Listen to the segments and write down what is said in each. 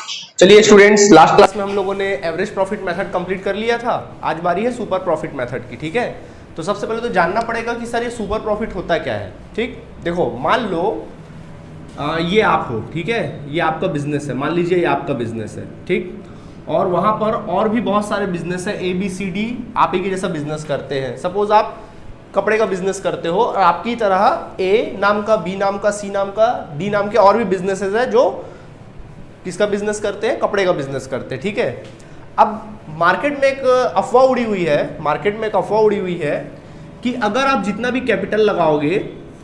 चलिए students, last class में हम लोगों ने एवरेज प्रॉफिट मेथड कंप्लीट कर लिया था। आज बारी है सुपर प्रॉफिट मेथड की। ठीक है, तो सबसे पहले तो जानना पड़ेगा कि सर ये सुपर प्रॉफिट होता क्या है। ठीक, देखो मान लो ये आप हो, ठीक है, ये आपका बिजनेस है, मान लीजिए ये आपका बिजनेस है, ठीक, और वहाँ पर और भी बहुत सारे बिजनेस है, ABCD आप ही के जैसा बिजनेस करते हैं। सपोज आप कपड़े का बिजनेस करते हो और आपकी तरह A नाम का, B नाम का, C नाम का, D नाम के और भी बिजनेसेस है जो किसका बिजनेस करते हैं, कपड़े का बिजनेस करते हैं। ठीक है, अब मार्केट में एक अफवाह उड़ी हुई है, कि अगर आप जितना भी कैपिटल लगाओगे,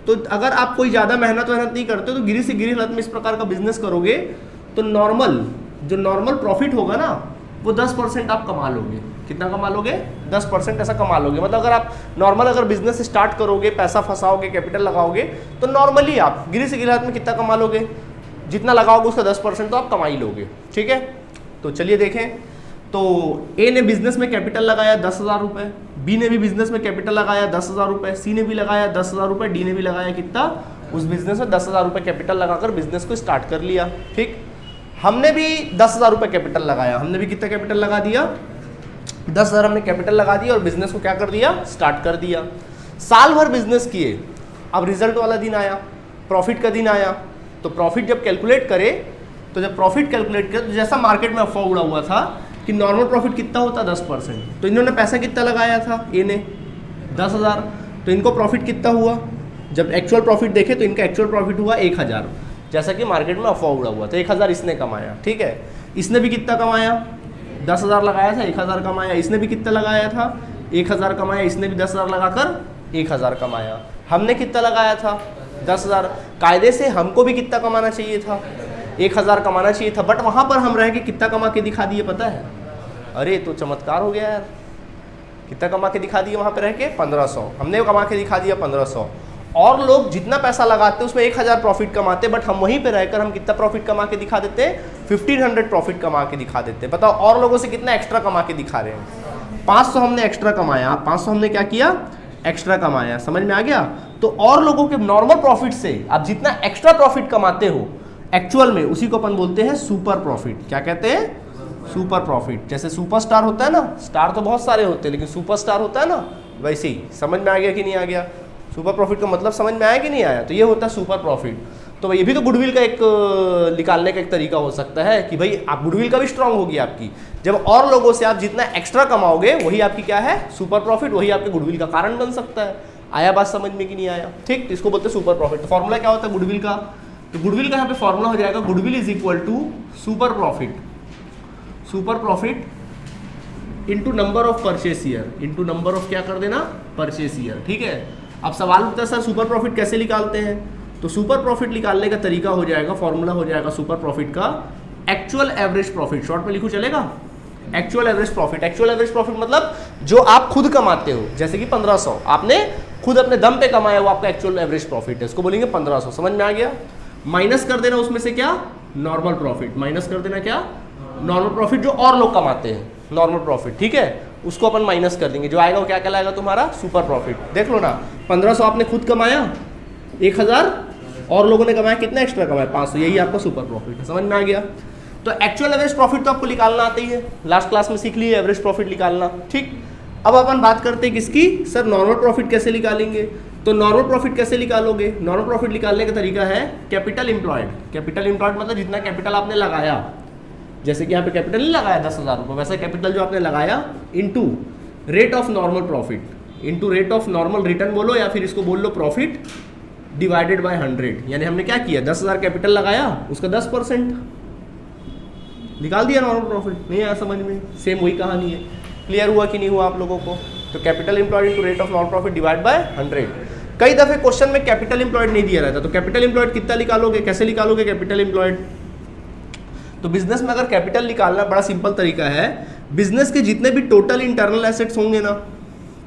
तो अगर आप कोई ज़्यादा मेहनत नहीं करते हो, तो गिरी से गिरी हालत में इस प्रकार का बिजनेस करोगे तो नॉर्मल प्रॉफिट होगा ना, वो 10% आप कमा लोगे। कितना कमा लोगे? 10% ऐसा कमा लोगे। मतलब अगर आप नॉर्मल बिजनेस स्टार्ट करोगे, पैसा फंसाओगे, कैपिटल लगाओगे, तो नॉर्मली आप गिरी से गिरी हालत में कितना कमा लोगे? जितना लगाओगे उसका 10% तो आप कमा ही लोगे। ठीक है, तो चलिए देखें। तो ए ने बिजनेस में कैपिटल लगाया 10,000 रुपये, बी ने भी बिजनेस में कैपिटल लगाया 10,000 रुपये, सी ने भी लगाया 10,000 रुपये, डी ने भी लगाया कितना? उस बिजनेस में 10,000 रुपये कैपिटल लगाकर बिजनेस को स्टार्ट कर लिया। ठीक, हमने भी 10,000 रुपये कैपिटल लगाया, हमने भी कितना कैपिटल लगा दिया? 10,000 हमने कैपिटल लगा दिया और बिजनेस को क्या कर दिया? स्टार्ट कर दिया। साल भर बिजनेस किए, अब रिजल्ट वाला दिन आया, प्रॉफिट का दिन आया, तो प्रॉफिट जब कैलकुलेट करे, तो जैसा मार्केट में अफवाह उड़ा हुआ था कि नॉर्मल प्रॉफिट कितना होता? 10%। तो इन्होंने पैसा कितना लगाया था? ए ने 10,000, तो इनको प्रॉफिट कितना हुआ? जब एक्चुअल प्रॉफिट देखे तो इनका एक्चुअल प्रॉफिट हुआ 1,000, जैसा कि मार्केट में अफवाह उड़ा हुआ था। 1,000 इसने कमाया। ठीक है, इसने भी कितना कमाया? 10,000 लगाया था, 1,000 कमाया। इसने भी कितना लगाया था? 1,000 कमाया। इसने भी 10,000 लगाकर 1,000 कमाया। हमने कितना लगाया था? 10,000। कायदे से हमको भी कितना कमाना चाहिए था? 1,000 कमाना चाहिए था, बट वहां पर हम रह के कितना कमा के दिखा दिए पता है? अरे तो चमत्कार हो गया यार, कितना कमा के दिखा दिए वहां पर रह के? 1,500 हमने कमा के दिखा दिया। 1,500 और लोग जितना पैसा लगाते हैं उसमें 1,000 प्रॉफिट कमाते, बट हम वहीं पे रहकर हम कितना प्रॉफिट कमा के दिखा देते हैं? 1,500 प्रॉफिट कमा के दिखा देते हैं। बताओ और लोगों से कितना एक्स्ट्रा कमा के दिखा रहे हैं? 500 हमने एक्स्ट्रा कमाया। 500 हमने क्या किया? एक्स्ट्रा कमाया। समझ में आ गया? तो और लोगों के नॉर्मल प्रॉफिट से आप जितना एक्स्ट्रा प्रॉफिट कमाते हो एक्चुअल में, उसी को अपन बोलते हैं सुपर प्रॉफिट। क्या कहते हैं? Super profit. जैसे सुपरस्टार होता है ना, स्टार तो बहुत सारे होते हैं लेकिन सुपरस्टार होता है ना, वैसे ही। समझ में आ गया कि नहीं आ गया? सुपर प्रॉफिट का मतलब समझ में आया कि नहीं आया? तो ये होता है सुपर प्रॉफिट। तो ये भी तो गुडविल का एक निकालने का एक तरीका हो सकता है कि भाई आप गुडविल का भी स्ट्रांग होगी आपकी, जब और लोगों से आप जितना एक्स्ट्रा कमाओगे वही आपकी क्या है? Super profit. वही आपके गुडविल का कारण बन सकता है। आया बात समझ में कि नहीं आया? ठीक, इसको बोलते हैं सुपर प्रॉफिट। तो फॉर्मूला क्या होता है गुडविल का? तो गुडविल का यहाँ पे फॉर्मूला हो जाएगा goodwill is equal to super profit into number of purchase year, into number of क्या कर देना? Purchase year. ठीक है, अब सवाल उठता है सर सुपर प्रॉफिट कैसे निकालते हैं? तो सुपर प्रॉफिट निकालने का तरीका हो जाएगा, फॉर्मूला हो जाएगा सुपर प्रॉफिट का एक्चुअल एवरेज प्रॉफिट। शॉर्ट में लिखूं चलेगा? Actual average profit. Actual average profit मतलब जो आप खुद कमाते हो, जैसे कि 1,500 आपने खुद अपने दम पे कमाया, वो आपका एक्चुअल एवरेज प्रॉफिट है, इसको बोलेंगे 1,500। समझ में आ गया? माइनस कर देना उसमें से क्या? Normal profit. माइनस कर देना क्या? नॉर्मल प्रॉफिट, जो और लोग कमाते हैं, नॉर्मल प्रॉफिट। ठीक है, उसको अपन माइनस कर देंगे, जो आएगा वो क्या कहलाएगा? तुम्हारा सुपर प्रॉफिट। देख लो ना, 1,500 आपने खुद कमाया, 1,000 और लोगों ने कमाया, कितना एक्स्ट्रा कमाया? 500। यही आपका सुपर प्रॉफिट है। समझ में आ गया? तो एक्चुअल एवरेज प्रॉफिट तो आपको निकालना आता ही है, लास्ट क्लास में सीख लिए एवरेज प्रॉफिट निकालना। ठीक, अब अपन बात करते हैं किसकी? सर नॉर्मल प्रॉफिट कैसे निकालेंगे? तो नॉर्मल प्रॉफिट कैसे निकालोगे? नॉर्मल प्रॉफिट निकालने का तरीका है कैपिटल एम्प्लॉयड। कैपिटल एम्प्लॉयड मतलब जितना कैपिटल आपने लगाया, जैसे कि यहाँ पे कैपिटल नहीं लगाया 10,000 रुपये, वैसे कैपिटल जो आपने लगाया into rate of normal profit, into rate of normal return बोलो, या फिर इसको बोल लो प्रॉफिट डिवाइडेड बाय 100। यानी हमने क्या किया? 10,000 कैपिटल लगाया, उसका 10% निकाल दिया नॉर्मल प्रॉफिट। नहीं आया समझ में? सेम वही कहानी है। क्लियर हुआ कि नहीं हुआ आप लोगों को? तो capital employed into rate of normal profit divide by 100। कई दफे क्वेश्चन में कैपिटल एम्प्लॉयड नहीं दिया रहता, तो कैपिटल एम्प्लॉयड कितना निकालोगे? कैसे निकालोगे कैपिटल एम्प्लॉयड? तो बिजनेस में अगर कैपिटल निकालना बड़ा सिंपल तरीका है। बिजनेस के जितने भी टोटल इंटरनल एसेट्स होंगे ना,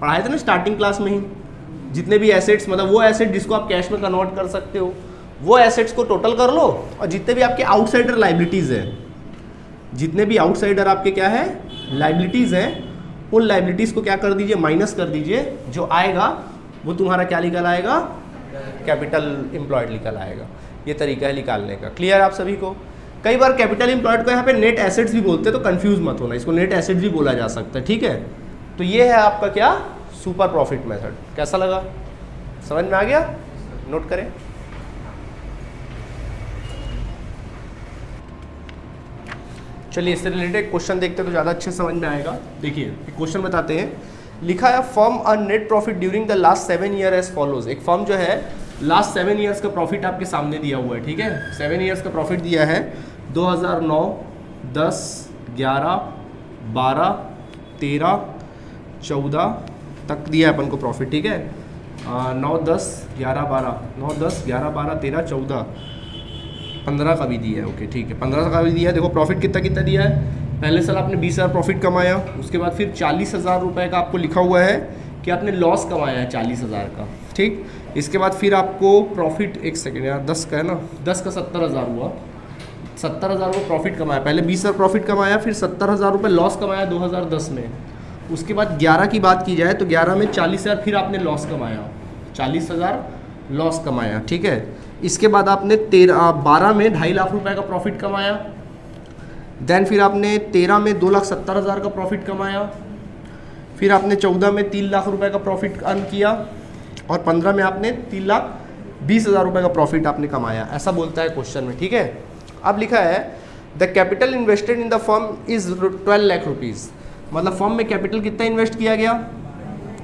पढ़ाए थे ना स्टार्टिंग क्लास में ही, जितने भी एसेट्स, मतलब वो एसेट जिसको आप कैश में कन्वर्ट कर सकते हो, वो एसेट्स को टोटल कर लो, और जितने भी आपके आउटसाइडर लाइबिलिटीज है, जितने भी आउटसाइडर आपके क्या है? लाइबिलिटीज हैं, उन लाइबिलिटीज को क्या कर दीजिए? माइनस कर दीजिए। जो आएगा वो तुम्हारा क्या निकल आएगा? कैपिटल एम्प्लॉयड निकल आएगा। ये तरीका है निकालने का। क्लियर आप सभी को? कई बार कैपिटल एम्प्लॉयड को यहाँ पे नेट एसेट्स भी बोलते हैं, तो कंफ्यूज मत होना, इसको नेट एसेट्स भी बोला जा सकता है, ठीक है। तो ये है आपका क्या, सुपर प्रॉफिट मेथड। कैसा लगा, समझ में आ गया, नोट करें। चलिए इससे रिलेटेड क्वेश्चन देखते हैं तो ज़्यादा अच्छे समझ में आएगा। देखिए क्वेश्चन बताते हैं, लिखा है firm earn net profit during the last 7 year as follows. एक फर्म जो है लास्ट 7 ईयर्स का प्रॉफिट आपके सामने दिया हुआ है, ठीक है। 7 ईयर्स का प्रॉफिट दिया है 2009, 10, 11, 12, 13, 14 तक दिया है अपन को प्रॉफिट, ठीक है। 9, 10, 11, 12, 9, 10, 11, 12, 13, 14, 15 का भी दिया है, ओके ठीक है, 15 का भी दिया है। देखो प्रॉफिट कितना कितना दिया है, पहले साल आपने 20,000 प्रॉफिट कमाया, उसके बाद फिर 40,000 रुपये का आपको लिखा हुआ है कि आपने लॉस कमाया है 40,000 का, ठीक। इसके बाद फिर आपको प्रॉफिट, एक सेकेंड यार, 10 का है ना, 10 का 70,000 हुआ, 70,000 को प्रॉफिट कमाया, पहले 20,000 प्रॉफिट कमाया, फिर 70,000 रुपये लॉस कमाया 2010 में। उसके बाद 11 की बात की जाए तो 11 में 40,000 फिर आपने लॉस कमाया, 40,000 लॉस कमाया, ठीक है। इसके बाद आपने 12 में 2.5 लाख रुपए का प्रॉफिट कमाया, देन फिर आपने 13 में 2,70,000 का प्रॉफिट कमाया, फिर आपने 14 में 3 लाख रुपए का प्रॉफिट अर्न किया, और 15 में आपने 3,20,000 रुपये का प्रॉफिट आपने कमाया, ऐसा बोलता है क्वेश्चन में, ठीक है। अब लिखा है the capital invested in the firm is 12 lakh rupees, मतलब फर्म में कैपिटल कितना इन्वेस्ट किया गया,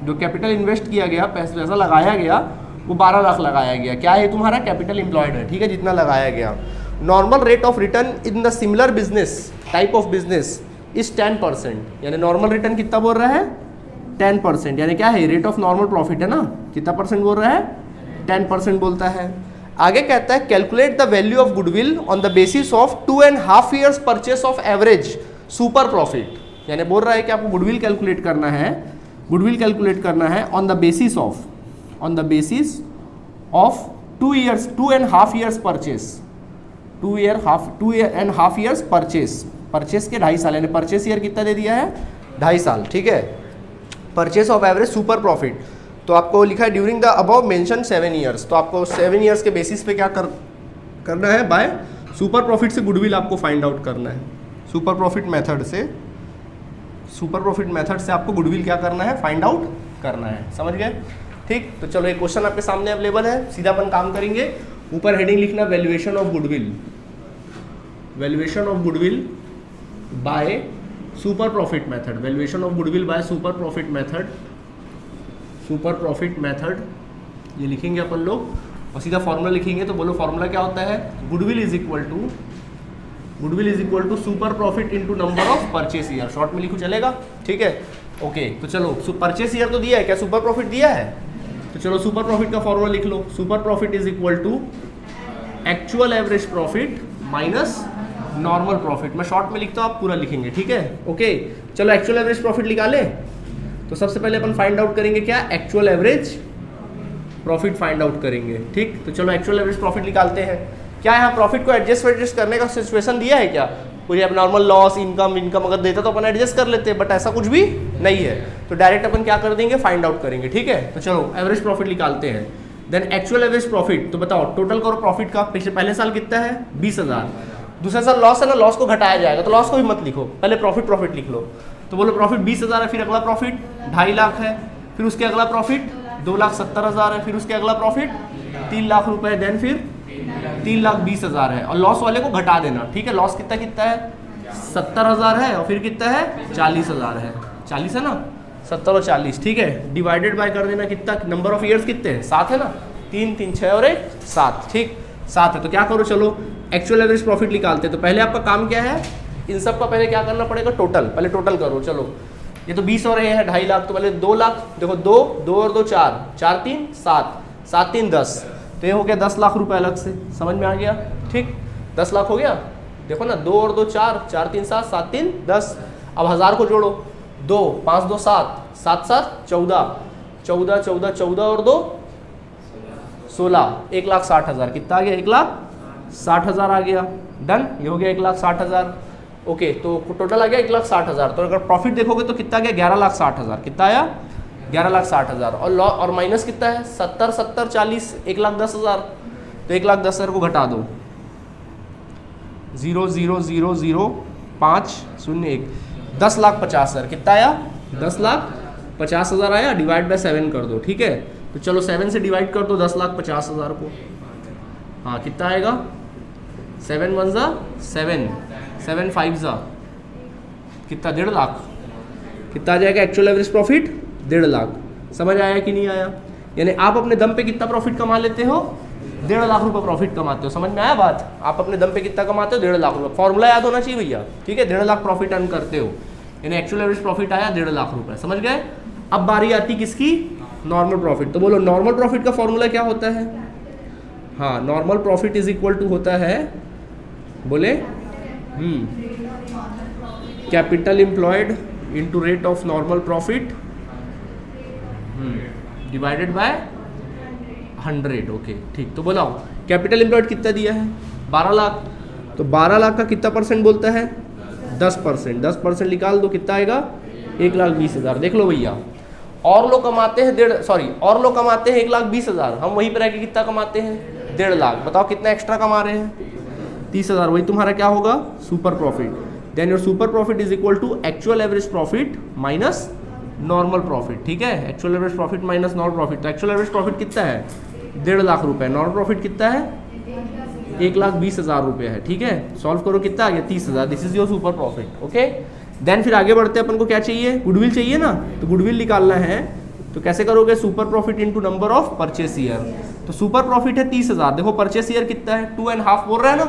जो कैपिटल इन्वेस्ट किया गया, पैसा लगाया गया वो 12 लाख लगाया गया, क्या है तुम्हारा कैपिटल एम्प्लॉयड है, ठीक है, जितना लगाया गया। Normal rate of return in the similar business type of business is 10%, यानी नॉर्मल रिटर्न कितना बोल रहा है 10%, यानी क्या है रेट ऑफ नॉर्मल प्रॉफिट है ना, कितना परसेंट बोल रहा है 10% बोलता है। आगे कहता है calculate the value of goodwill on the basis of 2.5 years purchase of average super profit, यानी बोल रहा है कि आपको गुडविल कैलकुलेट करना है, गुडविल कैलकुलेट करना है on the basis of 2.5 years purchase, 2.5 years purchase के 2.5 साल, यानी परचेस ईयर कितना दे दिया है 2.5 साल, ठीक है। Purchase of average super profit, तो आपको लिखा है during the above mention 7 years, तो आपको 7 ईयर्स के बेसिस पे क्या करना है, बाय सुपर प्रॉफिट से गुडविल आपको फाइंड आउट करना है, सुपर प्रॉफिट मेथड से आपको गुडविल क्या करना है, फाइंड आउट करना है, समझ गए, ठीक। तो चलो एक क्वेश्चन आपके सामने अवेलेबल है, सीधा अपन काम करेंगे। ऊपर हेडिंग लिखना valuation of goodwill, valuation of goodwill by super profit method, valuation of goodwill by super profit method, ये लिखेंगे अपन लोग, और सीधा फॉर्मूला लिखेंगे। तो बोलो फॉर्मूला क्या होता है, goodwill is equal to super profit into number of purchase year, short में लिखो चलेगा, ठीक है, ओके। तो चलो परचेस ईयर तो दिया है, क्या सुपर प्रॉफिट दिया है, तो चलो सुपर प्रॉफिट का फॉर्मूला लिख लो, super profit is equal to actual average profit minus normal profit. मैं शॉर्ट में लिखता हूँ, आप पूरा लिखेंगे, ठीक है, ओके। चलो एक्चुअल एवरेज प्रॉफिट निकाले, तो सबसे पहले अपन फाइंड आउट करेंगे क्या, actual average profit find out करेंगे, ठीक। तो चलो एक्चुअल एवरेज प्रॉफिट निकालते हैं। क्या यहाँ प्रॉफिट को एडजस्ट करने का सिचुएशन दिया है क्या, कोई अब नॉर्मल लॉस इनकम अगर देता तो अपन एडजस्ट कर लेते हैं, बट ऐसा कुछ भी नहीं है, तो डायरेक्ट अपन क्या कर देंगे, फाइंड आउट करेंगे, ठीक है। तो चलो एवरेज प्रॉफिट निकालते हैं, देन एक्चुअल एवरेज प्रॉफिट, तो बताओ टोटल करो प्रॉफिट का, पहले साल कितना है 20,000, दूसरे साल लॉस है ना, लॉस को घटाया जाएगा, तो लॉस को भी मत लिखो, पहले प्रॉफिट लिख लो। तो बोलो प्रॉफिट 20,000 है, फिर अगला प्रॉफिट 2.5 लाख है, फिर उसके अगला प्रॉफिट 2,70,000 है, फिर उसके अगला प्रॉफिट 3 लाख रुपए, देन फिर 3,20,000 है, और लॉस वाले को घटा देना, ठीक है। लॉस कितना है 70,000 है, और फिर कितना है 40,000 है, 40 है ना, 70 और 40, ठीक है, डिवाइडेड बाय कर देना, कितना नंबर ऑफ ईयर्स कितने हैं 7 है ना, 3, 3, 6 और 1 7, ठीक 7 है। तो क्या करो, चलो एक्चुअल एवरेज प्रॉफिट निकालते हैं। तो पहले आपका काम क्या है, इन सब का पहले क्या करना पड़ेगा, टोटल, पहले टोटल करो। चलो ये तो 20 हो रहे हैं 2.5 लाख, तो पहले 2 लाख, देखो 2 और 2 4, 4 3 7, 7 3 10, तो ये हो गया 10 लाख रुपए अलग से, समझ में आ गया, ठीक 10 लाख हो गया। देखो ना 2 और 2 4, 4 3 7, 7 3 10, अब 1000 को जोड़ो, 2 5 2 7, 7 7 14, 14 14 14 और 2 16, 1,60,000, कितना आ गया 1,60,000 आ गया, डन, ये हो गया 1,60,000, ओके। तो टोटल आ गया 1,60,000, तो अगर प्रॉफिट देखोगे तो कितना आ गया 11,60,000, कितना आया 11,60,000, और माइनस कितना है 70 70 40, 1,10,000, तो 1,10,000 को घटा दो, 0,000,501 10,50,000 कितना आया? 10,50,000 आया। डिवाइड बाय 7 कर दो, ठीक है। तो चलो 7 से डिवाइड कर दो 10,50,000 को। हाँ कितना आएगा? 7 1 ज़ा 7, 7 5 ज़ा कितना? 1.5 लाख। कितना आ जाएगा एक्चुअल एवरेज प्रॉफिट? 1.5 लाख। समझ आया कि नहीं आया? यानी आप अपने दम पे कितना प्रॉफिट कमा लेते हो? 1.5 लाख रुपए प्रॉफिट कमाते हो। समझ में आया बात? आप अपने दम पे कितना कमाते हो? 1.5 लाख रुपए। फॉर्मूला याद होना चाहिए भैया, ठीक है। 1.5 लाख प्रॉफिट अर्न करते हो, यानी एक्चुअल एवरेज प्रॉफिट आया 1.5 लाख रुपए। समझ गए? अब बारी आती किसकी? Normal profit. तो बोलो नॉर्मल प्रॉफिट का फॉर्मूला क्या होता है? हाँ, normal profit is equal to होता है, बोले capital employed into rate of normal profit divided by 100। Okay ठीक। तो बोलाओ कैपिटल एम्प्लॉयड कितना दिया है? 12 लाख। तो 12 लाख का कितना परसेंट बोलता है? 10%। 10% निकाल दो, कितना आएगा? 1,20,000। देख लो भैया, और लोग कमाते हैं और लोग कमाते हैं 1,20,000, हम वहीं पर रह के कितना कमाते हैं? 1.5 लाख। बताओ कितना एक्स्ट्रा कमा रहे हैं? 30,000। वही तुम्हारा क्या होगा? Super profit. Then your super profit is equal to actual average profit minus normal profit, ठीक है। Actual average profit minus normal profit. तो एक्चुअल एवरेज प्रॉफिट कितना है? 1.5 लाख रुपए। नॉर्मल प्रॉफिट कितना है? 1,20,000 रुपए है, ठीक है। सॉल्व करो, कितना आ गया? 30,000। This is your super profit, okay. Then फिर आगे बढ़ते हैं, अपन को क्या चाहिए? गुडविल चाहिए ना। तो गुडविल निकालना है, तो कैसे करोगे? Super profit into number of purchase year. तो सुपर प्रॉफिट है 30,000। देखो परचेस ईयर कितना है? 2.5 बोल रहा है ना,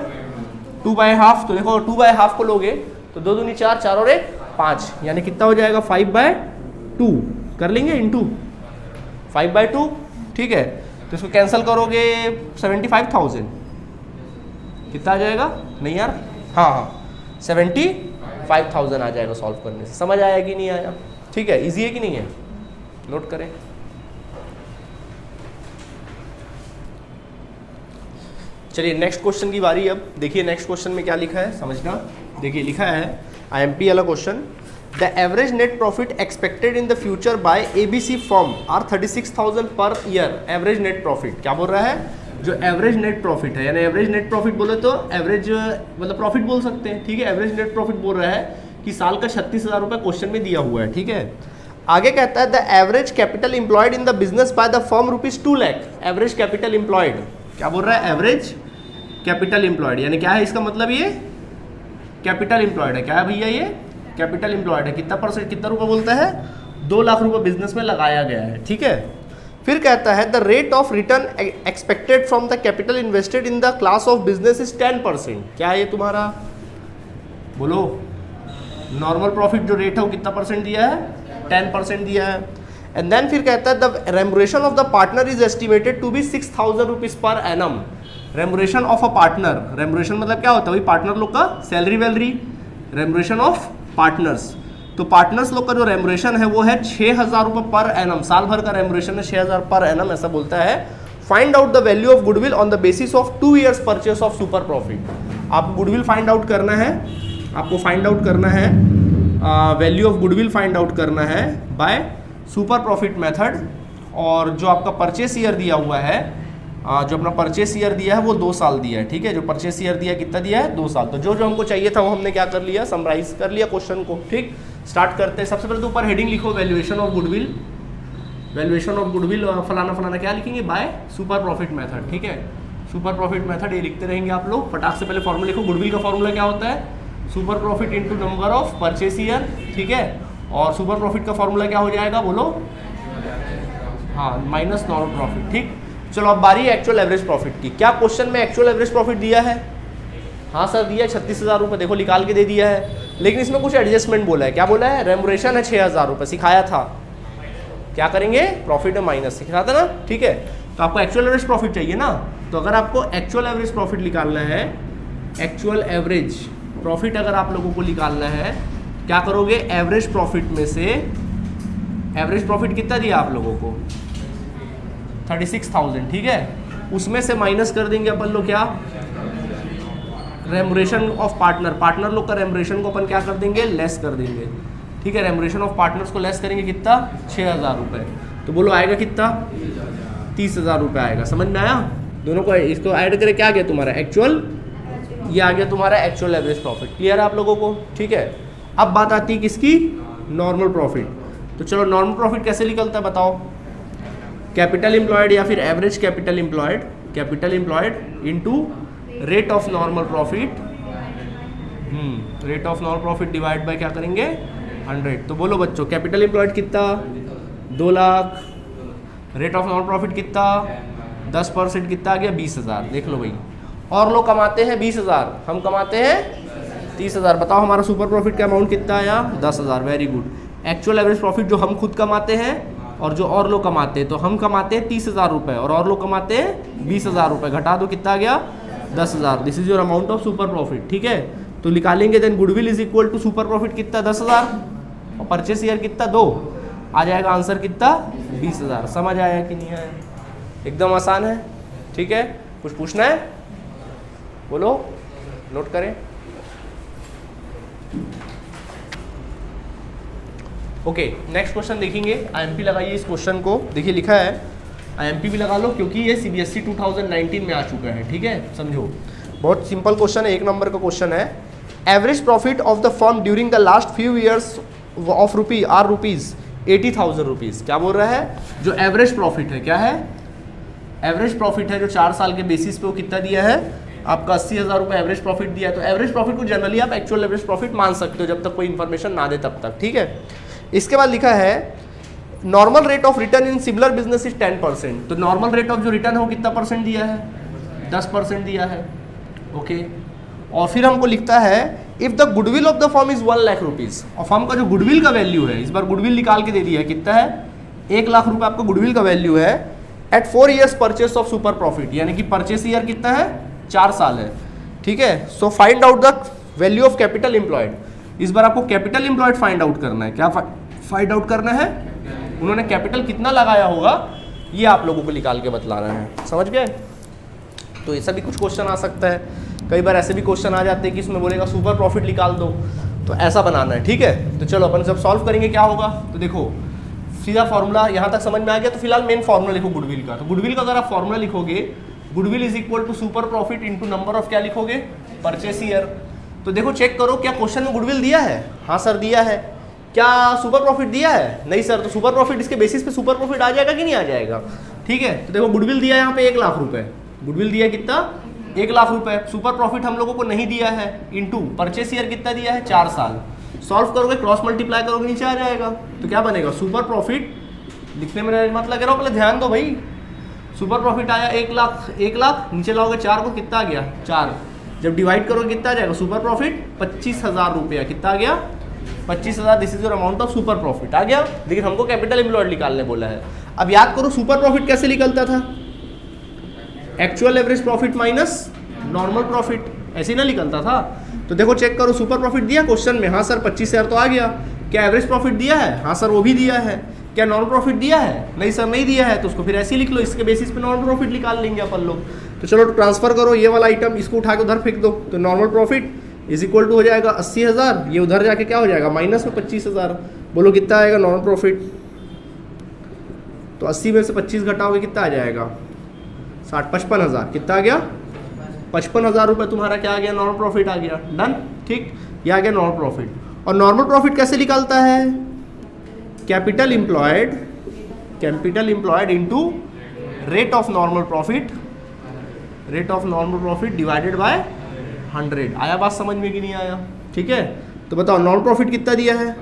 2/2। तो देखो 2/2 को लोगे तो 2 दूनी 4, 4 और 1 5, यानी कितना हो जाएगा? 5/2 कर लेंगे इंटू 5/2, ठीक है। तो इसको कैंसिल करोगे 75,000, कितना आ जाएगा? नहीं यार, हाँ 75,000 आ जाएगा सॉल्व करने से। समझ आया कि नहीं आया? ठीक है, इजी है कि नहीं है? नोट करें। चलिए नेक्स्ट क्वेश्चन की बारी। अब देखिए नेक्स्ट क्वेश्चन में क्या लिखा है, समझना। देखिए लिखा है IMP वाला question, the average net profit expected in the future by ABC firm are 36,000 per year. Average net profit क्या बोल रहा है? जो एवरेज नेट प्रॉफिट है, यानी एवरेज नेट प्रॉफिट बोले तो एवरेज मतलब प्रॉफिट बोल सकते हैं, ठीक है। एवरेज नेट प्रॉफिट बोल रहा है कि साल का 36,000 रुपये क्वेश्चन में दिया हुआ है, ठीक है। आगे कहता है the average capital employed in the business by the firm ₹2 lakh. Average capital employed क्या बोल रहा है? एवरेज कैपिटल एम्प्लॉयड, यानी क्या है इसका मतलब? ये कैपिटल एम्प्लॉयड है। क्या है भैया? ये कैपिटल एम्प्लॉयड है। कितना परसेंट, कितना रुपए बोलता है? 2 लाख रुपए बिजनेस में लगाया गया है, ठीक है। फिर कहता है the rate of return expected from the capital invested in the class of business is 10%। क्या है ये तुम्हारा? बोलो नॉर्मल प्रॉफिट जो रेट है वो कितना परसेंट दिया है? 10% दिया है। एंड देन फिर कहता है the remuneration of the partner is estimated to be 6,000 rupees per annum. Remuneration of a partner, remuneration मतलब क्या होता है? वही पार्टनर लोग का सैलरी वैलरी, रेमुनरेशन ऑफ पार्टनर्स। तो पार्टनर्स लोग का जो रेमुनरेशन है वो है 6,000 रुपये पर एनम। साल भर का रेमुनरेशन है 6,000 पर एनम, ऐसा बोलता है। Find out the value of goodwill on the basis of 2 years purchase of super profit. आपको गुडविल फाइंड आउट करना है, आपको फाइंड आउट करना है value of goodwill find out करना है बाय सुपर प्रॉफिट मेथड। और जो आपका परचेस ईयर दिया हुआ है, जो अपना परचेस ईयर दिया है वो 2 साल दिया है, ठीक है। जो परचेस ईयर दिया कितना दिया है? 2 साल। तो जो जो हमको चाहिए था वो हमने क्या कर लिया? समराइज कर लिया क्वेश्चन को, ठीक। स्टार्ट करते हैं। सबसे पहले तो ऊपर हेडिंग लिखो valuation of goodwill. Valuation of goodwill फलाना फलाना क्या लिखेंगे? बाय सुपर प्रॉफिट मेथड, ठीक है। सुपर प्रॉफिट मेथड ये लिखते रहेंगे आप लोग। फटाक से पहले फॉर्मूला लिखो। गुडविल का फॉर्मूला क्या होता है? Super profit into number of purchase year, ठीक है। और सुपर प्रॉफिट का फॉर्मूला क्या हो जाएगा? बोलो। हाँ, माइनस नॉर्मल प्रॉफिट, ठीक। चलो अब बारी है एक्चुअल एवरेज प्रॉफिट की। क्या क्वेश्चन में एक्चुअल एवरेज प्रॉफिट दिया है? हाँ सर दिया है, 36,000 रुपये। देखो निकाल के दे दिया है, लेकिन इसमें कुछ एडजस्टमेंट बोला है। क्या बोला है? रेमुनरेशन है 6,000 रुपये, सिखाया था। क्या करेंगे? प्रॉफिट है माइनस, सिखाया था ना, ठीक है। तो आपको एक्चुअल एवरेज प्रॉफिट चाहिए ना, तो अगर आपको एक्चुअल एवरेज प्रॉफिट निकालना है, एक्चुअल एवरेज प्रॉफिट अगर आप लोगों को निकालना है, क्या करोगे? एवरेज प्रॉफिट में से एवरेज प्रॉफिट कितना दिया आप लोगों को? 36,000, ठीक है। उसमें से माइनस कर देंगे अपन लोग क्या? Remuneration of partner. पार्टनर लोग का रेमुनरेशन को अपन क्या कर देंगे? लेस कर देंगे, ठीक है। रेमुनरेशन ऑफ पार्टनर्स को लेस करेंगे, कितना? 6,000 रुपये। तो बोलो आएगा कितना? 30,000 रुपये आएगा। समझ में आया? दोनों को इसको ऐड करे क्या गया तुम्हारा? एक्चुअल ये आ गया तुम्हारा एक्चुअल एवरेज प्रॉफिट। क्लियर है आप लोगों को? ठीक है। अब बात आती है किसकी? Normal profit. तो चलो नॉर्मल प्रॉफिट कैसे निकलता है बताओ? कैपिटल एम्प्लॉयड या फिर average capital employed into rate of normal profit, rate of normal profit divide by क्या करेंगे? 100। तो बोलो बच्चों, कैपिटल एम्प्लॉयड कितना? 2 lakh. Rate of normal profit कितना? 10% कितना आ गया? 20,000। देख लो भाई, और लोग कमाते हैं 20,000, हम कमाते हैं 30,000। बताओ हमारा सुपर प्रॉफिट का अमाउंट कितना आया? 10,000। Very good. Actual average profit जो हम खुद कमाते हैं और जो और लोग कमाते हैं, तो हम कमाते हैं 30,000 रुपये और लोग कमाते हैं 20,000 रुपये। घटा दो, कितना आ गया? 10,000। This is your amount of super profit. ठीक है, तो निकालेंगे then goodwill is equal to super profit कितना? 10,000 और परचेस ईयर कितना? 2। आ जाएगा आंसर कितना? 20,000। समझ आया कि नहीं आया? एकदम आसान है। ठीक है, कुछ पूछना है? बोलो, नोट करें। ओके, नेक्स्ट क्वेश्चन देखेंगे। आईएमपी लगाइए इस क्वेश्चन को। देखिए लिखा है, आईएमपी भी लगा लो क्योंकि ये सीबीएसई 2019 में आ चुका है। ठीक है, समझो, बहुत सिंपल क्वेश्चन है, 1 नंबर का क्वेश्चन है। Average profit of the firm during the last few years of rupees 80,000 rupees. क्या बोल रहा है? जो एवरेज प्रॉफिट है, क्या है? एवरेज प्रॉफिट है जो 4 साल के बेसिस पे वो कितना दिया है? आपका 80,000 रुपये एवरेज प्रॉफिट दिया है। तो एवरेज प्रॉफिट को जनरली आप एक्चुअल एवरेज प्रॉफिट मान सकते हो जब तक कोई इन्फॉर्मेशन ना दे तब तक। ठीक है, इसके बाद लिखा है normal rate of return in similar business is 10%। तो नॉर्मल रेट ऑफ जो रिटर्न है वो कितना परसेंट दिया है? 10% दिया है। ओके, और फिर हमको लिखता है if the goodwill of the firm is 1 lakh rupees. और फर्म का जो गुडविल का वैल्यू है, इस बार गुडविल निकाल के दे दिया है, कितना है? 1 लाख रुपये आपका गुडविल का वैल्यू है at 4 years purchase of super profit, यानी कि परचेस ईयर कितना है? 4 साल है। ठीक है, so find out the value of capital employed. इस बार आपको कैपिटल एम्प्लॉयड फाइंड आउट करना है। क्या फाइंड आउट करना है? उन्होंने कैपिटल कितना लगाया होगा ये आप लोगों को निकाल के बतलाना है। समझ गए? तो ऐसा भी कुछ क्वेश्चन आ सकता है। कई बार ऐसे भी क्वेश्चन आ जाते हैं कि इसमें बोलेगा सुपर प्रॉफिट निकाल दो, तो ऐसा बनाना है। ठीक है, तो चलो अपन जब सॉल्व करेंगे क्या होगा, तो देखो सीधा फॉर्मूला यहाँ तक समझ में आ गया। तो फिलहाल मेन फॉर्मूला लिखो गुडविल का। तो गुडविल का अगर आप फॉर्मूला लिखोगे, goodwill is equal to super profit into number of क्या लिखोगे? Purchase year. तो देखो चेक करो क्या क्वेश्चन में गुडविल दिया है? हाँ सर दिया है। क्या सुपर प्रॉफिट दिया है? नहीं सर। तो सुपर प्रॉफिट इसके बेसिस पे सुपर प्रॉफिट आ जाएगा कि नहीं आ जाएगा? ठीक है, तो देखो गुडविल दिया है यहाँ पे 1 लाख रुपए। गुडविल दिया कितना? 1 लाख रुपए। सुपर प्रॉफिट हम लोगों को नहीं दिया है, इनटू परचेस ईयर कितना दिया है? 4 साल। सॉल्व करोगे, क्रॉस मल्टीप्लाई करोगे, नीचे आ जाएगा। तो क्या बनेगा? सुपर प्रॉफिट लिखने में मत लग रहा हो, पहले ध्यान दो भाई। सुपर प्रॉफिट आया 1 लाख, नीचे लाओगे 4 को, कितना आ गया? 4। जब डिवाइड करोगे कितना आ जाएगा? सुपर प्रॉफिट 25,000 रुपया। कितना आ गया? 25,000। This is your amount of super profit. आ गया? लेकिन हमको कैपिटल एम्प्लॉयड निकालने बोला है। अब याद करो सुपर प्रॉफिट कैसे निकलता था? Actual average profit minus normal profit, ऐसे ही ना निकलता था। तो देखो चेक करो, सुपर प्रॉफिट दिया क्वेश्चन में? हाँ सर 25,000 तो आ गया। क्या एवरेज प्रॉफिट दिया है? हाँ सर वो भी दिया है। क्या नॉर्मल प्रॉफिट दिया है? नहीं सर नहीं दिया है। तो उसको फिर ऐसे ही लिख लो, इसके बेसिस पे नॉर्मल प्रॉफिट निकाल लेंगे अपन लोग। तो चलो ट्रांसफर करो ये वाला आइटम, इसको उठा के उधर फेंक दो। तो normal profit is equal to हो जाएगा 80,000, ये उधर जाके क्या हो जाएगा? माइनस में 25,000। बोलो कितना आएगा नॉर्मल प्रॉफिट? तो 80 में से 25 घटाओगे कितना आ जाएगा? 55,000। कितना आ गया? 55,000 रुपये तुम्हारा क्या आ गया? नॉर्मल प्रॉफिट आ गया। डन। ठीक, ये आ गया नॉर्मल प्रॉफिट। और नॉर्मल प्रॉफिट कैसे निकलता है? Capital employed into rate of normal profit, rate of normal profit divided by 100। आया बात समझ में कि नहीं आया? ठीक है, तो बताओ नॉर्मल प्रॉफिट कितना दिया है?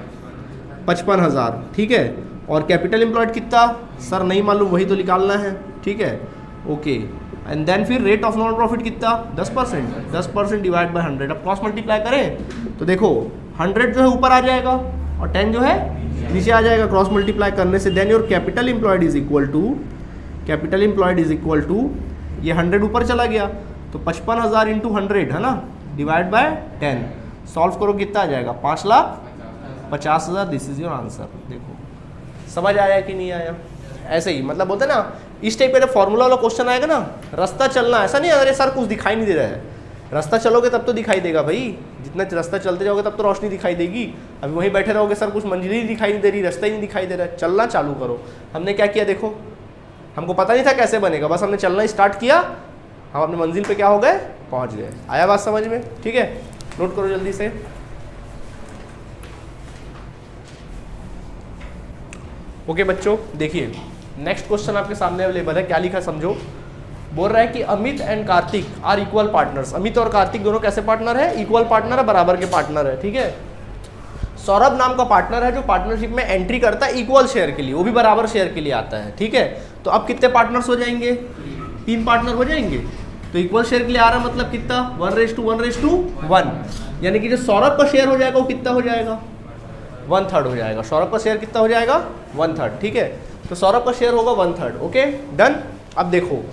55,000। ठीक है, और कैपिटल एम्प्लॉयड कितना? सर नहीं मालूम, वही तो निकालना है। ठीक है, ओके। एंड देन फिर रेट ऑफ नॉर्मल प्रॉफिट कितना? 10%। 10% डिवाइड बाय 100। अब क्रॉस मल्टीप्लाई करें तो देखो 100 जो है ऊपर आ जाएगा और 10 जो है नीचे आ जाएगा क्रॉस मल्टीप्लाई करने से। Then your capital employed is equal to ये 100 ऊपर चला गया तो 55,000 इंटू 100 है ना, डिवाइड बाय 10। सॉल्व करो कितना आ जाएगा? 5,50,000। This is your answer. देखो समझ आया कि नहीं आया? ऐसे ही मतलब बोलते ना, इस टाइप का फॉर्मूला वाला क्वेश्चन आएगा ना, रास्ता चलना ऐसा नहीं अरे सर कुछ दिखाई नहीं दे रहा है। रास्ता चलोगे तब तो दिखाई देगा भाई, जितना रास्ता चलते जाओगे तब तो रोशनी दिखाई देगी। अभी वहीं बैठे रहोगे सर कुछ मंजिल ही दिखाई नहीं दे रही, रास्ता ही नहीं दिखाई दे रहा है। चलना चालू करो। हमने क्या किया देखो, हमको पता नहीं था कैसे बनेगा, बस हमने चलना स्टार्ट किया हम अपनी मंजिल पे क्या हो गए, पहुंच गए। आया बात समझ में? ठीक है, नोट करो जल्दी से। ओके बच्चों, देखिए नेक्स्ट क्वेश्चन आपके सामने अवेलेबल है। क्या लिखा समझो। बोल रहा है कि Amit and Kartik are equal partners. Amit और कार्तिक दोनों कैसे पार्टनर है? इक्वल पार्टनर है, बराबर के पार्टनर है। ठीक है, सौरभ नाम का पार्टनर है जो पार्टनरशिप में एंट्री करता है इक्वल शेयर के लिए, वो भी बराबर शेयर के लिए आता है। ठीक है, तो अब कितने पार्टनर्स हो जाएंगे? 3 पार्टनर हो जाएंगे। तो इक्वल शेयर के लिए आ रहा मतलब कितना? 1:1:1, यानी कि जो सौरभ का शेयर हो जाएगा वो कितना हो जाएगा? 1/3 हो जाएगा। सौरभ का शेयर कितना हो जाएगा? 1/3। ठीक है, तो सौरभ का शेयर होगा 1/3। Okay done. अब देखो,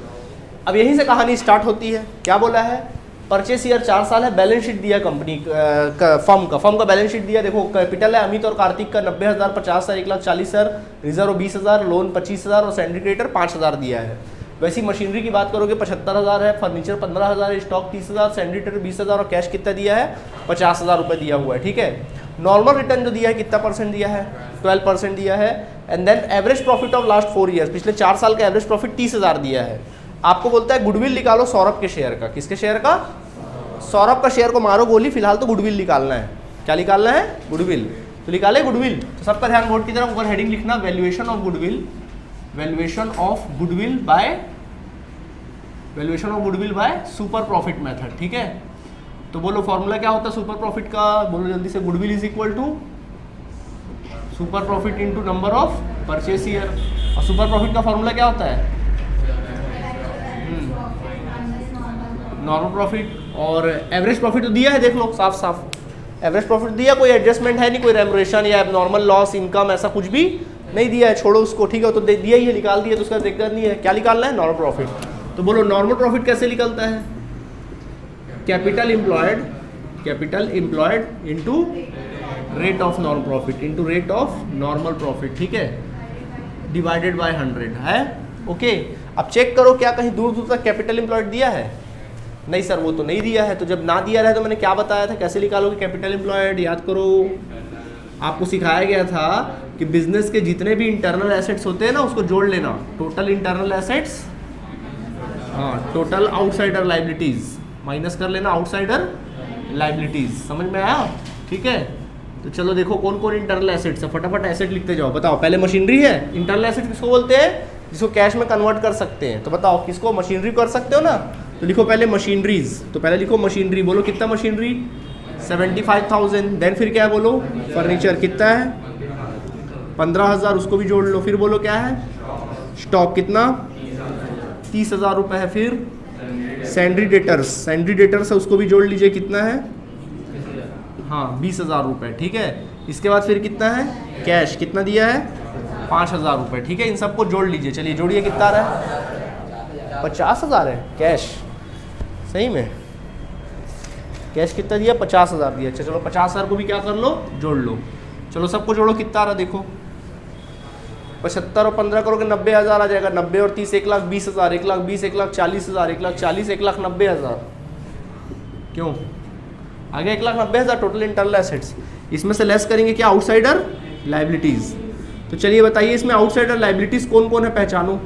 अब यहीं से कहानी स्टार्ट होती है। क्या बोला है? परचेस ईयर 4 साल है, बैलेंस शीट दिया कंपनी फर्म का बैलेंस शीट दिया। देखो कैपिटल है अमित और कार्तिक का 90,000, 50,000, 1,40,000, रिजर्व 20,000, लोन 25,000 और सैंडरी क्रेडिटर 5,000 दिया है। वैसी मशीनरी की बात करोगे 75,000 है, फर्नीचर 15,000, स्टॉक 30,000, सैंडरी क्रेडिटर 20,000 और कैश कितना दिया है? 50,000 रुपये दिया हुआ है। ठीक है, नॉर्मल रिटर्न जो दिया है कितना परसेंट दिया है? 12% दिया है। And then average profit of last 4 years, पिछले 4 साल का एवरेज प्रॉफिट 30,000 दिया है। आपको बोलता है गुडविल निकालो सौरभ के शेयर का। किसके शेयर का? सौरभ का शेयर को मारो गोली, फिलहाल तो गुडविल निकालना है। क्या निकालना है? गुडविल। तो निकाले गुडविल। तो सबका ध्यान बोर्ड की तरफ, ऊपर हेडिंग लिखना valuation of goodwill, valuation of goodwill by super profit method. ठीक है, तो बोलो फॉर्मूला क्या होता है सुपर प्रॉफिट का? बोलो जल्दी से। Goodwill is equal to super profit into number of purchase year. और सुपर प्रॉफिट का फॉर्मूला क्या होता है? Normal profit. और एवरेज प्रॉफिट तो दिया है, देख लो साफ साफ एवरेज प्रॉफिट दिया, कोई एडजस्टमेंट है नहीं, कोई रेमुनरेशन या नॉर्मल लॉस इनकम ऐसा कुछ भी नहीं दिया है, छोड़ो उसको। ठीक है, तो दिया ही है, निकाल दिया तो उसका दिक्कत नहीं है। क्या निकालना है? Normal profit. तो बोलो नॉर्मल प्रॉफिट कैसे निकलता है? Capital employed into rate of normal profit into rate of normal profit. ठीक है, डिवाइडेड बाय 100 है। ओके, अब चेक करो क्या कहीं दूर दूर तक कैपिटल एम्प्लॉयड दिया है? नहीं सर, वो तो नहीं दिया है। तो जब ना दिया रहा तो मैंने क्या बताया था कैसे निकालोगे कैपिटल एम्प्लॉयड? याद करो, आपको सिखाया गया था कि बिजनेस के जितने भी इंटरनल एसेट्स होते हैं ना उसको जोड़ लेना। टोटल इंटरनल एसेट्स, हाँ, टोटल आउटसाइडर लाइबिलिटीज माइनस कर लेना आउटसाइडर लाइबिलिटीज। समझ में आया? ठीक है, तो चलो देखो कौन कौन इंटरनल एसेट्स है, फटाफट एसेट लिखते जाओ। बताओ, पहले मशीनरी है। इंटरनल एसेट किसको बोलते हैं? जिसको कैश में कन्वर्ट कर सकते हैं। तो बताओ किसको? मशीनरी कर सकते हो ना, तो लिखो पहले मशीनरीज। तो पहले लिखो मशीनरी। बोलो कितना मशीनरी? 75,000। देन फिर क्या है बोलो? फर्नीचर कितना है? 15,000, उसको भी जोड़ लो। फिर बोलो क्या है? स्टॉक कितना? 30,000 रुपये है। फिर सैंडरी डेटर्स है, उसको भी जोड़ लीजिए। कितना है? हाँ, 20,000 रुपये। ठीक है, इसके बाद फिर कितना है? कैश कितना दिया है? 5,000 रुपये। ठीक है, इन सबको जोड़ लीजिए। चलिए जोड़िए, कितना आ रहा है? 50,000 है कैश। सही में कैश कितना दिया? 50,000 दिया। अच्छा चलो 50,000 को भी क्या कर लो? जोड़ लो। चलो सबको जोड़ो, कितना आ रहा देखो। 75 और 15 करोगे 90,000 आ जाएगा। 90 और 30 1,20,000, 1,20,000, 1,40,000, 1,40,000, 1,90,000। क्यों आ गया? 1,90,000 टोटल इंटरनल एसेट्स। इसमें से लेस करेंगे क्या? Outsider liabilities. तो चलिए बताइए इसमें आउटसाइडर लाइबिलिटीज कौन कौन है? पहचानो।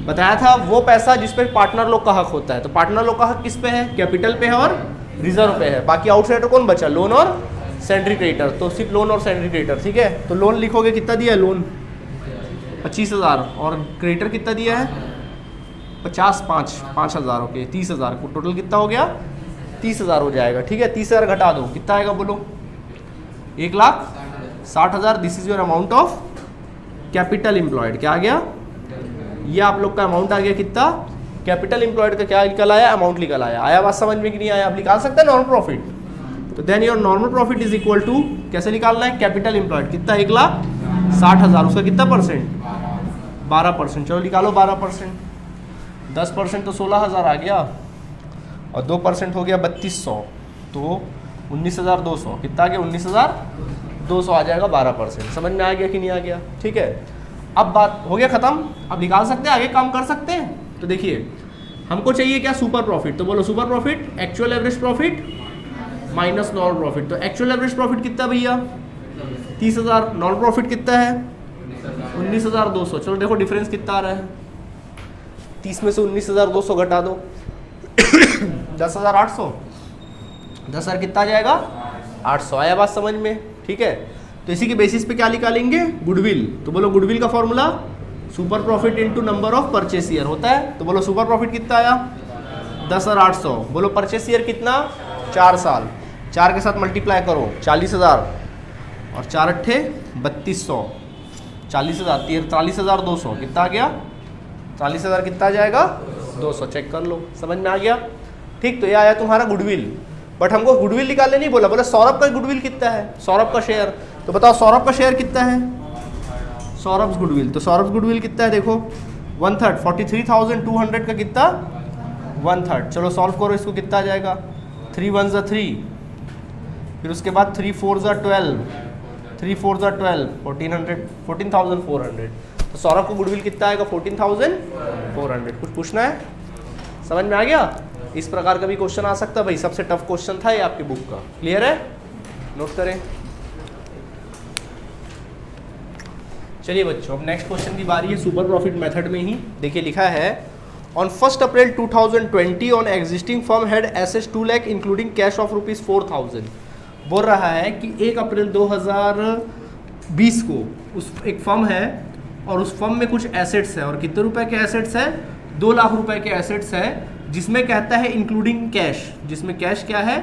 बताया था वो पैसा जिस पे पार्टनर लोग का हक होता है। तो पार्टनर लोग का हक किस पे है? कैपिटल पे है और रिजर्व पे है। बाकी आउटसाइडर कौन बचा? लोन और सैंडरी क्रेडिटर। तो सिर्फ लोन और सैंडरी क्रेडिटर। ठीक है, तो लोन लिखोगे कितना दिया है? लोन 25,000 और क्रेडिटर कितना दिया है? 5,000। ओके, 30,000 को टोटल कितना हो गया? 30,000 हो जाएगा। ठीक है, 30,000 घटा दो, कितना आएगा बोलो? 1,60,000। This is your amount of capital employed. क्या आ गया? ये आप लोग का अमाउंट आ गया। कितना? कैपिटल एम्प्लॉयड का क्या निकल आया? अमाउंट निकल आया। आया बात समझ में कि नहीं आया? आप निकाल सकते हैं नॉर्मल प्रॉफिट। तो then your normal profit is equal to, कैसे निकालना है? कैपिटल एम्प्लॉयड कितना? 1,60,000। उसका कितना परसेंट? 12%। चलो निकालो 12%। 10% तो 16,000 आ गया और 2% हो गया 3,200। तो 19,200 कितना आ गया? 19,200 आ जाएगा। 12%। समझ में आ गया कि नहीं आ गया? ठीक है, अब बात हो गया खत्म। अब निकाल सकते हैं, आगे काम कर सकते हैं। तो देखिए हमको चाहिए क्या? Super profit. तो बोलो super profit actual average profit minus normal profit. तो एक्चुअल एवरेज प्रॉफिट कितना भैया? 30,000। नॉर्मल प्रॉफिट कितना है? 19,200। चलो देखो डिफरेंस कितना आ रहा है। 30 में से 19,200 घटा दो 10,800, 10,000 कितना आ जाएगा 800। आया बात समझ में? ठीक है, तो इसी के बेसिस पे क्या निकालेंगे, गुडविल। तो बोलो गुडविल का formula super profit into number of purchase year होता है। तो बोलो सुपर प्रॉफिट कितना आया 10,800। बोलो परचेस ईयर कितना 4 साल, 4 के साथ मल्टीप्लाई करो 40,000 और 4 अट्ठे 3200, 40,000 43,200 कितना आ गया 40,000 कितना आ जाएगा 200। चेक कर लो, समझ में आ गया? ठीक, तो ये आया तुम्हारा गुडविल। बट हमको गुडविल निकालने नहीं बोला, बोला सौरभ का गुडविल कितना है, सौरभ का शेयर। तो बताओ सौरभ का शेयर कितना है, सौरभ गुडविल। तो सौरभ गुडविल कितना है देखो 1/3 43,200 का कितना 1/3। चलो सॉल्व करो इसको, कितना आ जाएगा 3 1 3, फिर उसके बाद 3 4 12, 3 4 12 14,400। तो सौरभ को गुडविल कितना आएगा 14,400। कुछ पूछना है, समझ में आ गया? इस प्रकार का भी क्वेश्चन आ सकता है भाई, सबसे टफ क्वेश्चन था ये आपकी बुक का। क्लियर है? नोट करें। चलिए बच्चों, अब नेक्स्ट क्वेश्चन की बारी है सुपर प्रॉफिट मेथड में ही। देखिए लिखा है on 1 April 2020 on existing firm had assets 2 lakh including cash of rupees 4,000। बोल रहा है कि 1 अप्रैल 2020 को उस एक फर्म है और उस फर्म में कुछ एसेट्स है, और कितने रुपए के एसेट्स है 2 लाख रुपए के एसेट्स है, जिसमें कहता है इंक्लूडिंग कैश, जिसमें कैश क्या है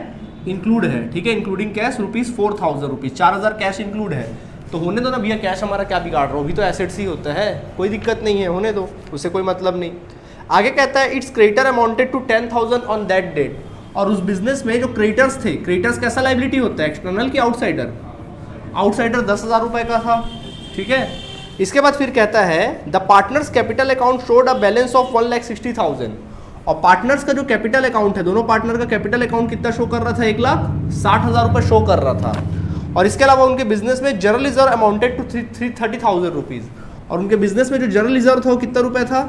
इंक्लूड है। ठीक है, including cash rupees 4,000 rupees, 4,000 cash include है। तो होने दो ना भैया, कैश हमारा क्या बिगाड़ रहा हो, भी तो एसेट्स ही होता है, कोई दिक्कत नहीं है, होने दो, उससे कोई मतलब नहीं। आगे कहता है its creditor amounted to 10,000 on that date. और उस बिजनेस में जो क्रेडिटर्स थे, क्रेडिटर्स कैसा लाइबिलिटी होता है, एक्सटर्नल की आउटसाइडर, आउटसाइडर 10,000 रुपए का था। ठीक है, इसके बाद फिर कहता है the partners capital account showed a balance of 1,60,000। और पार्टनर्स का जो कैपिटल अकाउंट है, दोनों पार्टनर का कैपिटल अकाउंट कितना शो कर रहा था 1,60,000 रुपये शो कर रहा था। और इसके अलावा उनके बिजनेस में general reserve amounted to 30,000 rupees. और उनके बिजनेस में जो जनरल रिजर्व था वो कितना रुपए था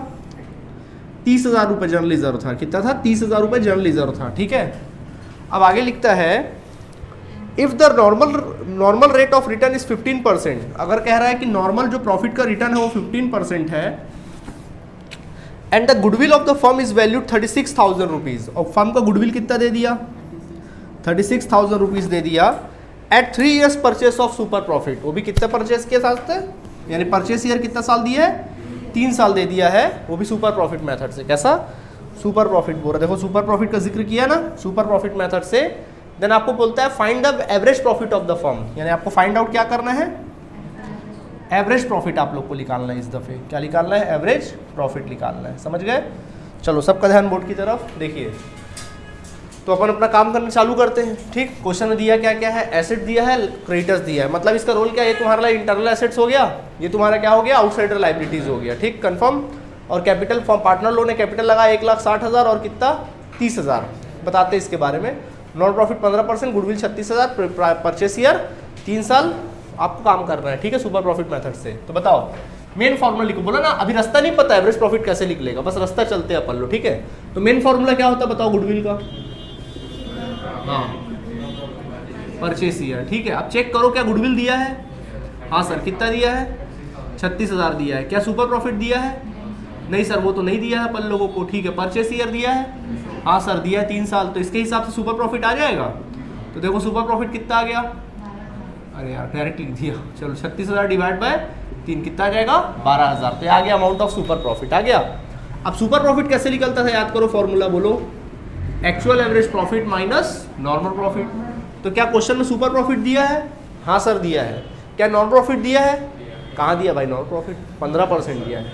30,000 रुपये जनरल रिजर्व था। कितना था 30,000 रुपये जनरल रिजर्व था। ठीक है, अब आगे लिखता है if the normal rate of return is 15%। अगर कह रहा है कि नॉर्मल जो प्रॉफिट का रिटर्न है वो 15% है, and the goodwill of the firm is valued 36,000 rupees. और फर्म का गुडविल कितना दे दिया 36,000 रुपीज दे दिया at 3 years purchase of super profit. वो भी कितना परचेस के साथ थे, यानी परचेस ईयर कितना साल दिया है 3 साल दे दिया है, वो भी सुपर प्रॉफिट मेथड से। कैसा सुपर प्रॉफिट बोल रहा, देखो सुपर प्रॉफिट का जिक्र किया ना सुपर प्रॉफिट मेथड से। देन आपको बोलता है find the average profit of the firm, यानी आपको फाइंड आउट क्या करना है, एवरेज प्रॉफिट आप लोग को निकालना है। इस दफे क्या निकालना है, एवरेज प्रॉफिट निकालना है। समझ गए? चलो सबका ध्यान बोर्ड की तरफ देखिए। तो अपन अपना काम करना चालू करते हैं। ठीक, क्वेश्चन में दिया क्या क्या है, एसेट दिया है, क्रेडिटर्स दिया है। मतलब इसका रोल क्या है, ये तुम्हारा इंटरनल एसेट्स हो गया, ये तुम्हारा क्या हो गया आउटसाइडर लाइबिलिटीज हो गया। ठीक, कंफर्म। और कैपिटल पार्टनर लोन ने कैपिटल लगा 1,60,000 और कितना 30,000। बताते हैं इसके बारे में। Non profit 15%, goodwill 36,000, purchase year 3 साल आपको काम करना है। ठीक है, सुपर प्रॉफिट मेथड से। तो बताओ मेन फॉर्मूला लिखो। बोला ना अभी रास्ता नहीं पता एवरेज प्रॉफिट कैसे लिख लेगा, बस रास्ता चलते हैं अपन लो। ठीक है, तो मेन फॉर्मूला क्या होता है बताओ गुडविल का, हाँ परचेस ईयर। ठीक है, अब चेक करो क्या गुडविल दिया है, हाँ सर कितना दिया है 36,000 दिया है। क्या सुपर प्रॉफिट दिया है, नहीं सर वो तो नहीं दिया है अपन लोगों को। ठीक है, परचेस ईयर दिया है, हाँ सर दिया है 3 साल। तो इसके हिसाब से सुपर प्रॉफिट आ जाएगा। तो देखो सुपर प्रॉफिट कितना आ गया, अरे यार डायरेक्ट लिख दिया। चलो 36,000 डिवाइड बाय 3 कितना आ जाएगा 12,000। तो आ गया अमाउंट ऑफ सुपर प्रॉफिट आ गया। अब सुपर प्रॉफिट कैसे निकलता था याद करो, फॉर्मूला बोलो, actual average profit minus normal profit. तो क्या क्वेश्चन में सुपर प्रॉफिट दिया है, हाँ सर दिया है। क्या नॉन प्रॉफिट दिया है, कहाँ दिया भाई नॉन प्रॉफिट, 15% दिया है।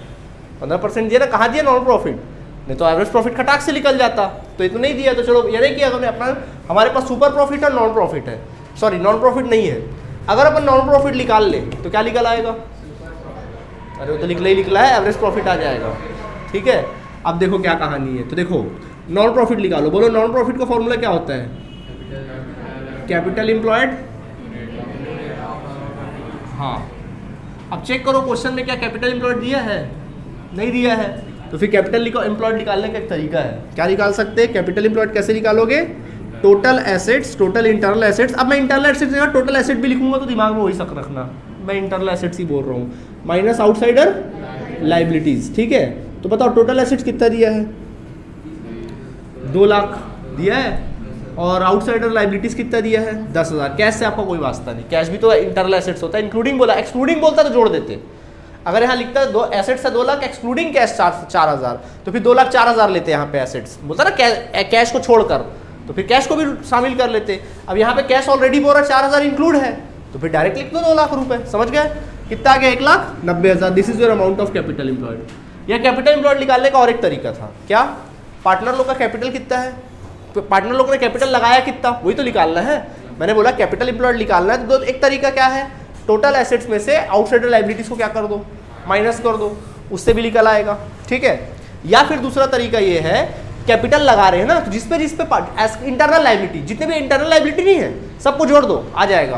15% दिया ना, कहाँ दिया नॉन प्रॉफिट, नहीं तो एवरेज प्रॉफिट खटाक से निकल जाता। तो इतना नहीं दिया, तो चलो ये नहीं किया हमने अपना, हमारे पास सुपर प्रॉफिट और नॉन प्रॉफिट है, सॉरी नॉन प्रॉफिट नहीं है। अगर अपन नॉन प्रॉफिट निकाल ले तो क्या निकल आएगा, अरे वो तो निकला ही निकला है, एवरेज प्रॉफिट आ जाएगा। ठीक है, अब देखो क्या कहानी है। तो देखो नॉन प्रॉफिट निकालो, बोलो नॉन प्रॉफिट का फॉर्मूला क्या होता है, कैपिटल एम्प्लॉयड। हाँ, अब चेक करो क्वेश्चन में क्या कैपिटल एम्प्लॉयड दिया है, नहीं दिया है। तो फिर कैपिटल एम्प्लॉयड निकालने का एक तरीका है, क्या निकाल सकते हैं, कैपिटल एम्प्लॉयड कैसे निकालोगे, total assets, total internal assets. अब मैं इंटरनल एसेट्स जगह टोटल एसेट भी लिखूंगा तो दिमाग में वही शक रखना, मैं इंटरनल एसेट्स ही बोल रहा हूँ, माइनस आउटसाइडर लाइबिलिटीज। ठीक है, तो बताओ टोटल एसेट्स कितना दिया है, 2 लाख दिया है, और आउटसाइडर लाइबिलिटीज कितना दिया है, 10,000। कैश से आपका कोई वास्ता नहीं, कैश भी तो इंटरनल एसेट्स होता है। इंक्लूडिंग बोला, एक्सक्लूडिंग बोलता तो जोड़ देते। अगर यहाँ लिखता है 2 एसेट्स है 2 लाख, एक्सक्लूडिंग कैश 4,000, तो फिर 2 लाख 4,000 लेते हैं यहाँ पे एसेट्स, बोलता ना कैश को छोड़कर, तो फिर कैश को भी शामिल कर लेते। अब यहाँ पे कैश ऑलरेडी बोल रहा 4,000 इंक्लूड है, तो फिर डायरेक्ट लिख दो 2 लाख रुपए। समझ गए? कितना आ गया, 1,90,000। This is your amount of capital employed. यह कैपिटल एम्प्लॉयड निकालने का और एक तरीका था, क्या? पार्टनर लोग का कैपिटल कितना है, तो पार्टनर लोग ने कैपिटल लगाया कितना, वही तो निकालना है। मैंने बोला कैपिटल एम्प्लॉयड निकालना है, तो एक तरीका क्या है, टोटल एसेट्स में से आउटसाइडर लाइबिलिटीज को क्या कर दो, माइनस कर दो, उससे भी निकल आएगा। ठीक है। या फिर दूसरा तरीका ये है, कैपिटल लगा रहे हैं ना, तो जिसपे इंटरनल लाइबिलिटी, जितने भी इंटरनल लाइबिलिटी नहीं है सबको जोड़ दो, आ जाएगा।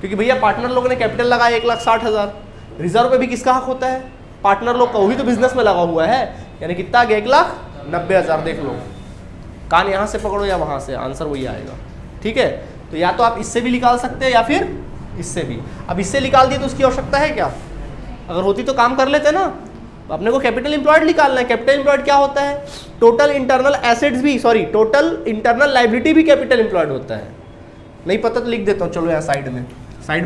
क्योंकि भैया पार्टनर लोगों ने कैपिटल लगाया 1,60,000, रिजर्व पे भी किसका हक होता है, पार्टनर लोग का, वही तो बिजनेस में लगा हुआ है। यानी कितना आ गया, 1,90,000। देख लो, कान यहाँ से पकड़ो या वहाँ से, आंसर वही आएगा। ठीक है। तो या तो आप इससे भी निकाल सकते हैं या फिर इससे भी। अब इससे निकाल दिए तो उसकी आवश्यकता है क्या, अगर होती तो काम कर लेते ना। तो अपने को कैपिटल एम्प्लॉयड निकालना है। कैपिटल एम्प्लॉयड क्या होता है, टोटल इंटरनल एसेट्स भी, सॉरी टोटल इंटरनल लाइबिलिटी भी कैपिटल एम्प्लॉयड होता है। नहीं पता तो लिख देता हूँ, चलो यहाँ साइड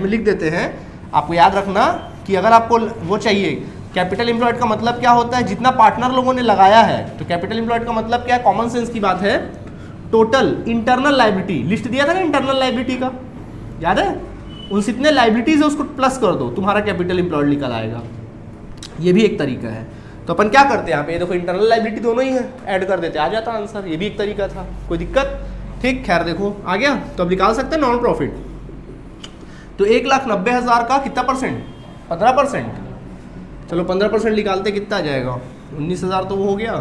में लिख देते हैं। आपको याद रखना कि अगर आपको वो चाहिए, कैपिटल एम्प्लॉयड का मतलब क्या होता है, जितना पार्टनर लोगों ने लगाया है। तो कैपिटल एम्प्लॉयड का मतलब क्या है, कॉमन सेंस की बात है, टोटल इंटरनल लाइबिलिटी, लिस्ट दिया था ना इंटरनल लाइबिलिटी का, याद है, उन जितने लाइबिलिटीज है उसको प्लस कर दो, तुम्हारा कैपिटल एम्प्लॉयड निकल आएगा। ये भी एक तरीका है। तो अपन क्या करते हैं यहाँ पे, ये देखो इंटरनल लाइबिलिटी दोनों ही है, ऐड कर देते, आ जाता आंसर। ये भी एक तरीका था, कोई दिक्कत? ठीक, खैर देखो आ गया। तो अब निकाल सकते हैं नॉन प्रॉफिट। तो 1,90,000 का कितना परसेंट, 15%। चलो 15% निकालते, कितना आ जाएगा, 19,000 तो वो हो गया,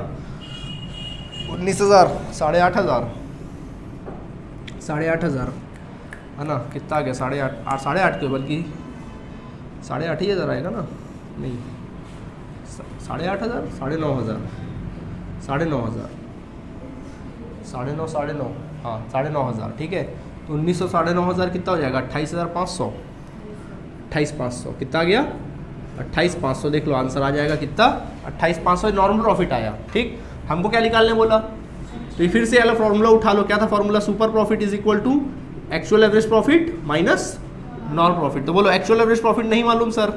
19,000, 8,500, 8,500 है ना, कितना आ गया, 8.5 के, बल्कि 8,500 आएगा ना, नहीं 8,500, 9,500, 9,500, 9,500, हाँ 9,500। ठीक है। तो 1900 9,500 कितना हो जाएगा, 28,500, 28,500 कितना आ गया, 28,500। देख लो आंसर आ जाएगा कितना, 28,500 नॉर्मल प्रॉफिट आया। ठीक। हमको क्या निकालने बोला, तो ये फिर से वाला फॉर्मूला उठा लो। क्या था formula, super profit is equal to actual average profit minus non profit. तो बोलो एक्चुअल एवरेज प्रॉफिट नहीं मालूम सर,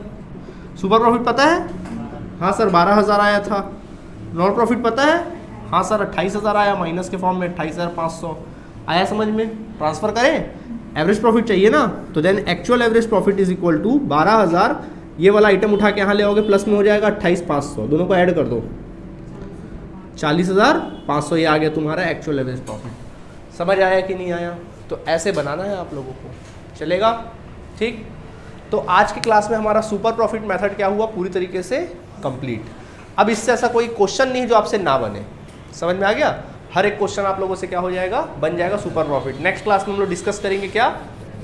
सुपर प्रॉफिट पता है, हाँ सर 12,000 आया था। नॉन प्रॉफिट पता है, हाँ सर 28,000 आया, माइनस के फॉर्म में 28,500 आया। समझ में? ट्रांसफर करें, एवरेज प्रॉफिट चाहिए ना, तो then actual average profit is equal to 12,000, ये वाला आइटम उठा के यहाँ ले आओगे, प्लस में हो जाएगा 28,500, दोनों को ऐड कर दो, 40,500। ये आ गया तुम्हारा एक्चुअल एवरेज प्रॉफिट। समझ आया कि नहीं आया? तो ऐसे बनाना है आप लोगों को, चलेगा? ठीक। तो आज की क्लास में हमारा सुपर प्रॉफिट मेथड क्या हुआ, पूरी तरीके से कंप्लीट। अब इससे ऐसा कोई क्वेश्चन नहीं जो आपसे ना बने। समझ में आ गया? हर एक क्वेश्चन आप लोगों से क्या हो जाएगा, बन जाएगा सुपर प्रॉफिट। नेक्स्ट क्लास में हम लोग डिस्कस करेंगे क्या,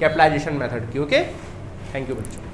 कैपिटलाइजेशन मेथड की। ओके, थैंक यू बच्चों।